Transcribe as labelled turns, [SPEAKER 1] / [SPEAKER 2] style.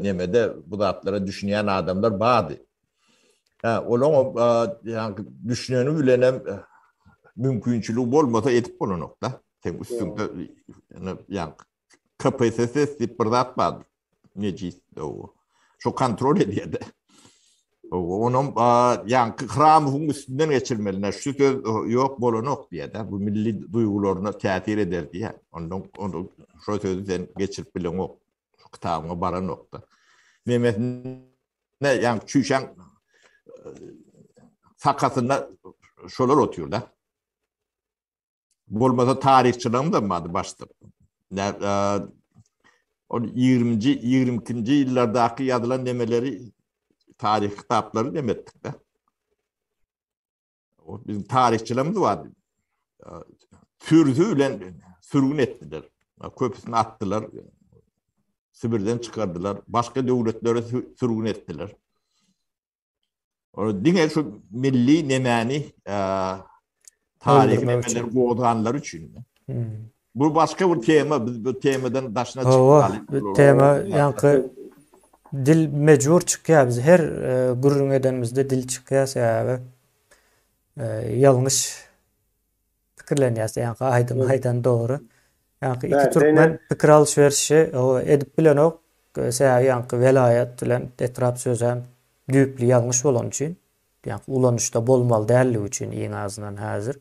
[SPEAKER 1] nemede bu zatlara düşünýän adamlar bady. Olan yani düşünýäni bilenem mümkünçülüğü bolmasa etip bolanok da. Sen üstünde yani KPSS bir zat bady. Necis o. Şu kontrol edýärdi. Onun yani kıramın üstünden geçirmeliler. Şu söz yok bolanok diye de bu milli duygularına tesir eder diye. Onu şu sözü sen geçirip bilen o kitabına baran nokta. Mehmet ne yani çüşen sakasında şolar otuyor da. Bolmasa tarihçiliğim de vardı başta. O 22. yıllardaki yazılan demeleri tarih kitapları demettik de. O bizim tarihçilerimiz vardı. Sürgüyle sürgün ettiler. Köprüsünü attılar. Sibir'den çıkardılar. Başka devletlere sürgün ettiler. Dine şu milli nemeni tarih nemeler boğdanlar için. Bu başka bir tema. Biz bu temadan daşına çıkmalı.
[SPEAKER 2] Tema yankı dil mecbur çıkıyor biz. Her gurrun edenimizde dil çıkıyor sebebi. Yanlış fikirleniyorsa yankı aydan doğru. Yankı iki Türkmen fikir alışverişi edip bilen ok yankı velayet bilen etraf sözem düýpli yanlış bolan için yankı ulanışda bolmaly däligi için en azından hazır.